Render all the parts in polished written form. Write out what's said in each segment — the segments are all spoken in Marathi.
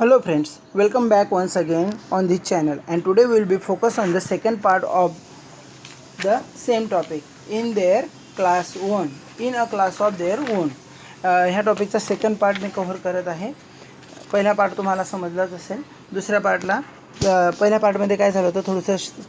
Hello friends, welcome back once again on this channel, and today we will be focused on the second part of the same topic in their class 1 in a class of their own. ह्या टॉपिकचा सेकंड पार्ट मी कव्हर करत आहे. पहिला पार्ट तुम्हाला समजलाच असेल. दुसऱ्या पार्टला पहिल्या पार्टमध्ये काय झालं होतं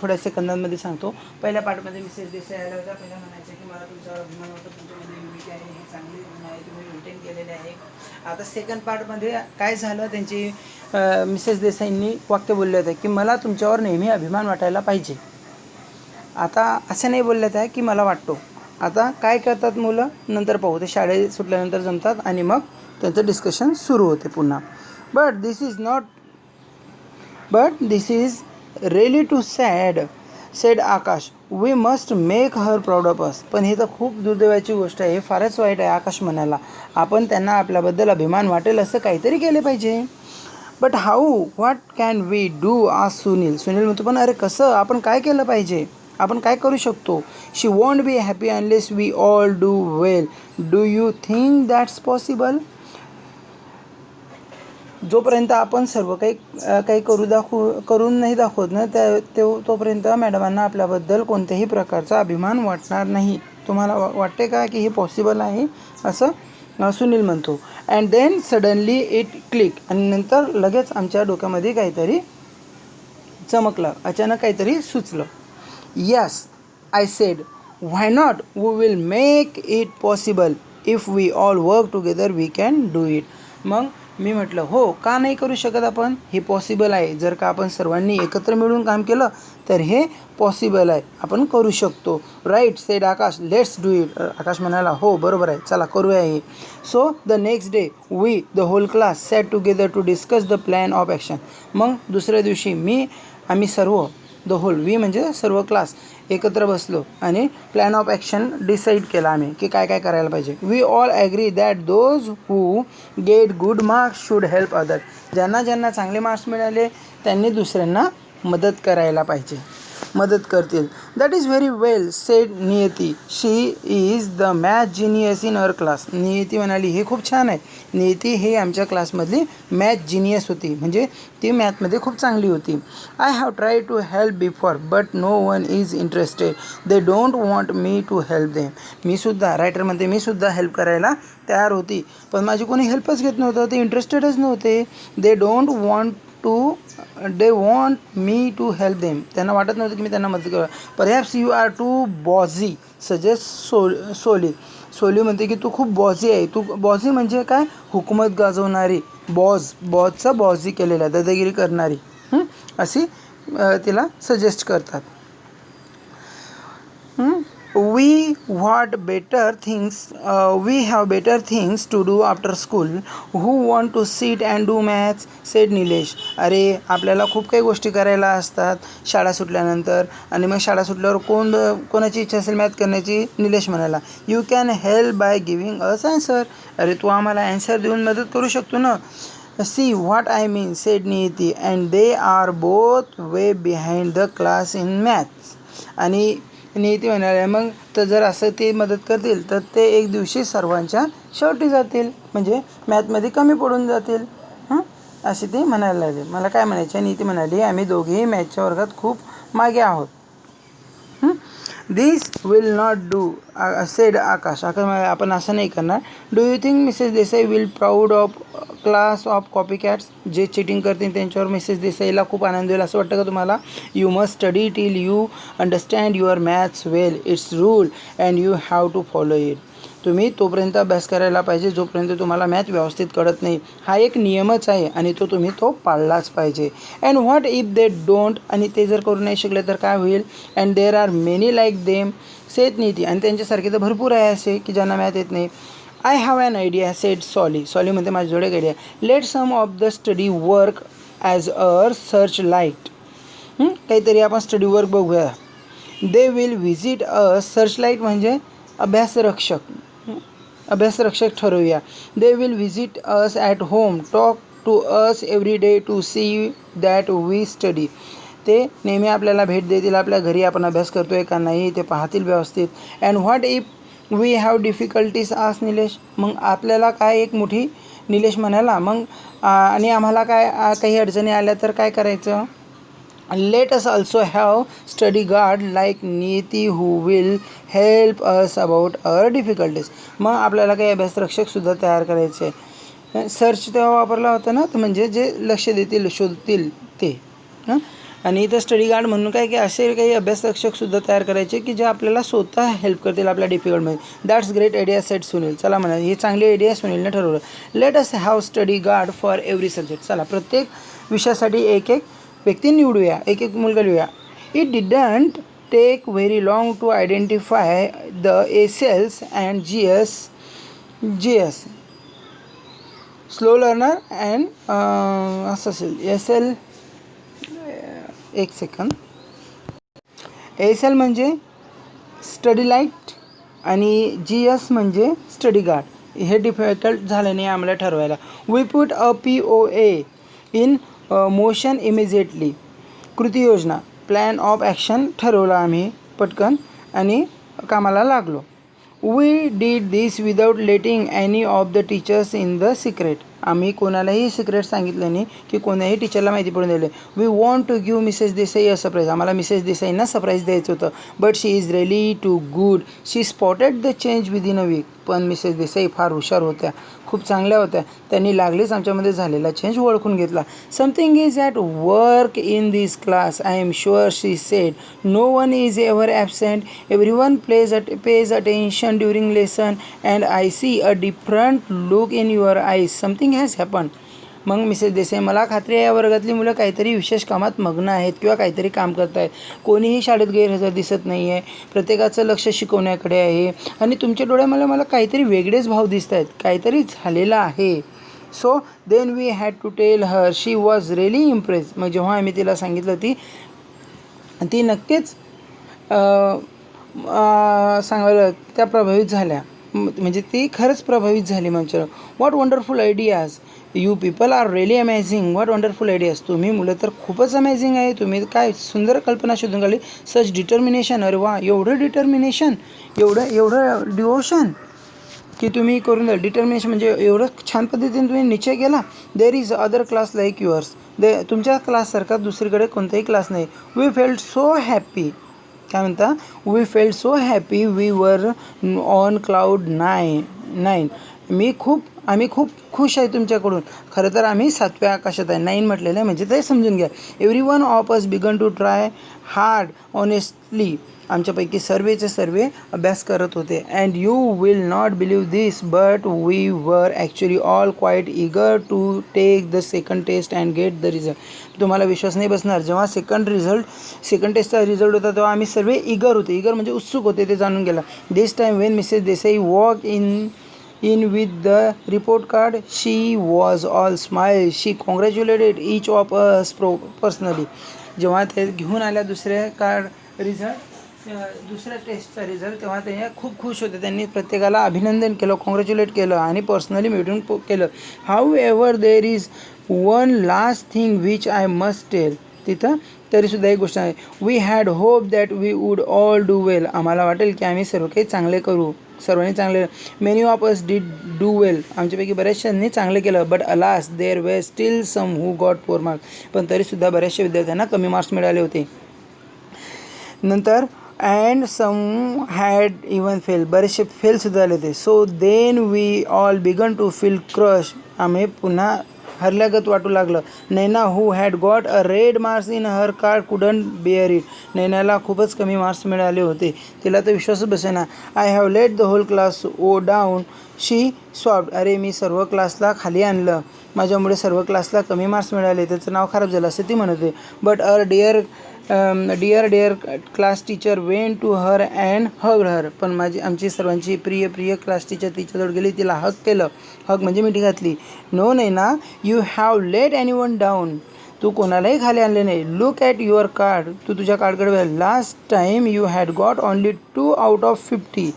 थोड्या सेकंदांमध्ये सांगतो. पहिल्या पार्टमध्ये मिसेस देसाई आल्या होत्या. पहिला म्हणायचं की मला तुमच्यावर अभिमान वाटतो, तुमच्यामध्ये युनिटी आहे, हे चांगली गुण आहे, तुम्ही मेंटेन केलेले आहे. आता सेकंड पार्टमध्ये काय झालं, त्यांची मिसेस देसाईंनी वाक्य बोलले होते की मला तुमच्यावर नेहमी अभिमान वाटायला पाहिजे. आता असं नाही बोलल्यात आहे की मला वाटतो. आता काय करतात मुलं नंतर पाहू, ते शाळेत सुटल्यानंतर जमतात आणि मग त्यांचं डिस्कशन सुरू होते पुन्हा. But this is really too sad said Akash. We must make her proud of us. पण हे तर खूप दुर्दैवाची गोष्ट आहे, हे फारच वाईट आहे आकाश म्हणाला. आपण त्यांना आपल्याबद्दल अभिमान वाटेल असं काहीतरी केले पाहिजे. But how what can we do आज सुनील म्हणतो, पण अरे कसं, आपण काय केलं पाहिजे, आपण काय करू शकतो. She won't be happy unless we all do well. Do you think that's possible. जोपर्यंत आपण सर्व काही करून नाही दाखवत ना तोपर्यंत मॅडमांना आपल्याबद्दल कोणत्याही प्रकारचा अभिमान वाटणार नाही. तुम्हाला वाटते का की हे पॉसिबल आहे असं सुनील म्हणतो. And then suddenly it click. आणि नंतर लगेच आमच्या डोक्यामध्ये काहीतरी चमकलं, अचानक काहीतरी सुचलं. Yes I said, why not, we will make it possible. If we all work together we can do it. मग मी म्हटलं हो, का नाही करू शकत आपण, हे पॉसिबल आहे. जर का आपण सर्वांनी एकत्र मिळून काम केलं तर हे पॉसिबल आहे, आपण करू शकतो. Right said Akash, let's do it. Akash म्हणाला हो बरोबर आहे, चला करूया हे. So the next day we the whole class sat together to discuss the plan of action. मग दुसऱ्या दिवशी आम्ही सर्व, द होल, वी म्हणजे सर्व क्लास, एकत्र बसलो आणि प्लॅन ऑफ ॲक्शन डिसाईड केला आम्ही की काय काय करायला पाहिजे. We all agree that those who get good marks should help other. ज्यांना चांगले मार्क्स मिळाले त्यांनी दुसऱ्यांना मदत करतील. That is very well said Niyati. She is the math genius in our class. Niyati म्हणाली हे खूप छान आहे. नियती हे आमच्या क्लासमधली मॅथ जिनियस होती, म्हणजे ती मॅथमध्ये खूप चांगली होती. I have try to help before but no one is interested. They don't want me to help them. मी सुद्धा हेल्प करायला तयार होती, पण माझी कोणी हेल्पच घेत नव्हतं, ते इंटरेस्टेडच नव्हते. They want me to help them. त्यांना वाटत नव्हतं की मी त्यांना मदत करू. Perhaps you are too bossy suggest Soli म्हणते की तू खूप बॉझी आहे. तू बॉझी म्हणजे काय, हुकूमत गाजवणारी, बॉजचा बॉझी केलेला, दादागिरी करणारी, अशी तिला सजेस्ट करतात. We have better things to do after school. Who want to sit and do maths? said Nilesh. अरे आपल्याला खूप काही गोष्टी करायला असतात शाळा सुटल्यानंतर, आणि मग शाळा सुटल्यावर कोणाची इच्छा असेल मॅथ करण्याची. निलेश म्हणाला. You can help by giving us answer. अरे तू आम्हाला ॲन्सर देऊन मदत करू शकतो ना. See what I mean sed Niyati. And they are both way behind the class in maths. आणि नियती म्हणाले मग तर जर असं ते मदत करतील तर ते एक दिवशी सर्वांच्या शेवटी जातील, म्हणजे मॅथमध्ये कमी पडून जातील. अशी ती म्हणायला लागली. मला काय म्हणायचं, नियती म्हणाली आम्ही दोघेही मॅथच्या वर्गात खूप मागे आहोत. दिस विल नॉट डू सेड आकाश. आपण असं नाही करणार. Do you think Mrs Desai will proud of class of copy cats. जे चिटिंग करतील त्यांच्यावर मिसेस देसाईला खूप आनंद होईल असं वाटतं का तुम्हाला. You must study till you understand your maths well. It's rule and you have to follow it. तुम्ही तोपर्यंत अभ्यास करायला पाहिजे जोपर्यंत तुम्हाला मॅथ व्यवस्थित कळत नाही. हा एक नियमच आहे आणि तुम्ही तो पाळलाच पाहिजे. And what if they don't. आणि ते जर करू नाही शकले तर काय होईल. And there are many like them said Niyati. आणि त्यांच्यासारखे तर भरपूर आहे असे की ज्यांना मॅथ येत नाही. I have an idea said Soli म्हणते माझ्याजवळ एक idea. Let some of the study work as a search light. काहीतरी आपण स्टडी वर्क बघूया. They will visit a search light म्हणजे अभ्यासरक्षक ठरवूया. They will visit us at home, talk to us every day to see that we study. ते नेहमी आपल्याला भेट देतील, आपल्या घरी आपण अभ्यास करतोय का नाही ते पाहतील व्यवस्थित. And what if we have difficulties ask Nilesh. मग आपल्याला काय एक मोठी निलेश म्हणाला. मग आणि आम्हाला काही अडचणी आल्या तर काय करायचं? Let us also have study guard like Niyati who will help us about our difficulties. मग आपल्याला काही अभ्यासरक्षकसुद्धा तयार करायचे. सर्च तेव्हा वापरला होता ना, तर म्हणजे जे लक्ष देतील, शोधतील ते. आणि इथं स्टडी गार्ड म्हणून काय की असे काही अभ्यासरक्षकसुद्धा तयार करायचे की जे आपल्याला स्वतः हेल्प करतील आपल्या डिफिकल्टमध्ये. That's great idea said Sunil. चला म्हणा, ही चांगली आयडिया सुनीलने ठरवलं. Let us have study guard for every subject. चला प्रत्येक विषयासाठी एक एक व्यक्ती निवडूया, एक एक मुलगा लिहूया. It didn't take very long to identify the SLs and GS slow learner and असं असेल. एल एक सेकंद. एल म्हणजे स्टडी लाईट आणि GS म्हणजे स्टडी गार्ड. हे डिफिकल्ट झालं नाही आम्हाला ठरवायला. We put a POA in motion immediately. कृती योजना, प्लॅन ऑफ ॲक्शन ठरवलं आम्ही पटकन आणि कामाला लागलो. We did this without letting any of the teachers in the secret. आम्ही कोणालाही सिक्रेट सांगितलं नाही की कोणाही टीचरला माहिती पडून दिले. We want to give Mrs Desai a surprise. आम्हाला मिसेस देसाईंना सरप्राईज द्यायचं होतं. But she is really too good. She spotted the change within a week. पण मिसेस देसाई फार हुशार होत्या, खूप चांगल्या होत्या. त्यांनी लागलीच आमच्यामध्ये झालेला चेंज ओळखून घेतला. Something is at work in this class I am sure she said. No one is ever absent. Everyone pays attention during lesson and I see a different look in your eyes. Something has happen. मग मिसेस देसाई, मला खात्री आहे या वर्गातली मुलं काहीतरी विशेष कामात मग्न आहेत किंवा काहीतरी काम करत आहेत. कोणीही शाळेत गैरहजर दिसत नाही आहे. प्रत्येकाचं लक्ष शिकवण्याकडे आहे आणि तुमच्या डोळ्यामध्ये मला काहीतरी वेगळेच भाव दिसत आहेत. काहीतरी झालेलं आहे. So then we had to tell her. She was really impress. मग जेव्हा आम्ही तिला सांगितलं ती नक्कीच सांगायला त्या प्रभावित झाल्या. म्हणजे ती खरंच प्रभावित झाली. म्हणजे what wonderful ideas. You people are really amazing. What wonderful ideas. तुम्ही मुलं तर खूपच अमेझिंग आहे. तुम्ही काय सुंदर कल्पना शोधून काढली. सच डिटर्मिनेशन. अरे वा, एवढं डिटर्मिनेशन, एवढं डिवोशन की तुम्ही करून द्या. डिटर्मिनेशन म्हणजे एवढं छान पद्धतीने तुम्ही निश्चय केला. There is other class like yours. तुमच्या क्लाससारखा दुसरीकडे कोणताही क्लास नाही. We felt so happy. काय म्हणता? We felt so happy. We were on cloud nine. आम्ही खूप खुश आहे तुमच्याकडून. खरं तर आम्ही 7व्या आकाशात आहे. 9 म्हटलेलं आहे म्हणजे ते समजून घ्या. Every one of us began to try hard honestly. आमच्यापैकी सर्वेचे सर्वे अभ्यास करत होते. And you will not believe this but we were actually all quite eager to take the second test and get the result. तुम्हाला विश्वास नाही बसणार. जेव्हा सेकंड टेस्टचा रिझल्ट होता तेव्हा आम्ही सर्व इगर होते. इगर म्हणजे उत्सुक होते ते जाणून गेला. This time when Mrs Desai walk in with the report card, she was all smiles. She congratulated each of us personally. जेव्हा ते घेऊन आल्या दुसऱ्या टेस्टचा रिझल्ट तेव्हा ते खूप खुश होते. त्यांनी प्रत्येकाला अभिनंदन केलं, कॉंग्रॅच्युलेट केलं आणि पर्सनली भेटून केलं. However there is one last thing which I must tell. तिथं तरीसुद्धा एक गोष्ट आहे. We had hope that we would all do well. आम्हाला वाटेल की आम्ही सर्व काही चांगले करू, सर्वांनी चांगले. Many of us did do well. आमच्यापैकी बऱ्याचशांनी चांगलं केलं. But alas there were still some who got 4 marks. पण तरीसुद्धा बऱ्याचशा विद्यार्थ्यांना कमी मार्क्स मिळाले होते. नंतर and some had even fail. बरेचसे फेलसुद्धा झाले होते. So then we all began to feel crush. आम्ही पुन्हा हरल्यागत वाटू लागलं. Naina who had got a red marks in her card couldn't bear it. नैनाला खूपच कमी मार्क्स मिळाले होते. तिला तर विश्वासच बसेना. I have let the whole class oh down. She sobbed. अरे मी सर्व क्लासला खाली आणलं. माझ्यामुळे सर्व क्लासला कमी मार्क्स मिळाले. त्याचं नाव खराब झालं असं ती म्हणते. But our dear class teacher went to her and hugged her. पण आमची सर्वांची प्रिय क्लास टीचर तिच्याजवळ गेली, तिला हग केलं. हग म्हणजे मिठी घातली. No Naina, you have let anyone down. तू कोणालाही खाली आणले नाही. Look at your card. तू तुझ्या कार्डकडे बघ. Last time you had got only 2 out of 50.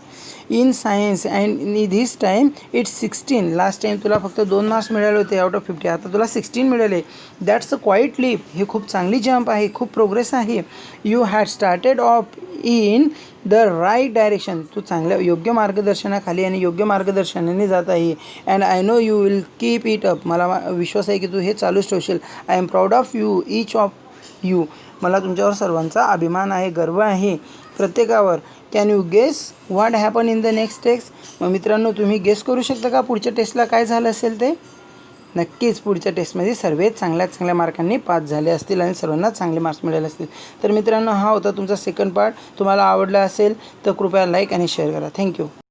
In science and this time it's 16. Last time तुला फक्त 2 मार्क्स मिळाले होते आउट ऑफ 50, आता तुला 16 मिळाले. That's a quite leap. हे खूप चांगली जंप आहे, खूप प्रोग्रेस आहे. You had started off in the right direction. तू चांगल्या योग्य मार्गदर्शनाखाली आणि योग्य मार्गदर्शनाने जात आहे. And I know you will keep it up. मला विश्वास आहे की तू हे चालूच ठेवशील. I am proud of you, each of you. मला तुमच्यावर सर्वांचा अभिमान आहे, गर्व आहे, प्रत्येकावर. Can you guess what happen in the next test? मग मित्रांनो, तुम्ही गेस करू शकता का पुढच्या टेस्टला काय झालं असेल ते? नक्कीच पुढच्या टेस्टमध्ये सर्व चांगल्या मार्कांनी पास झाले असतील आणि सर्वांना चांगले मार्क्स मिळाले असतील. तर मित्रांनो, हा होता तुमचा सेकंड पार्ट. तुम्हाला आवडला असेल तर कृपया लाईक आणि शेअर करा. थँक्यू.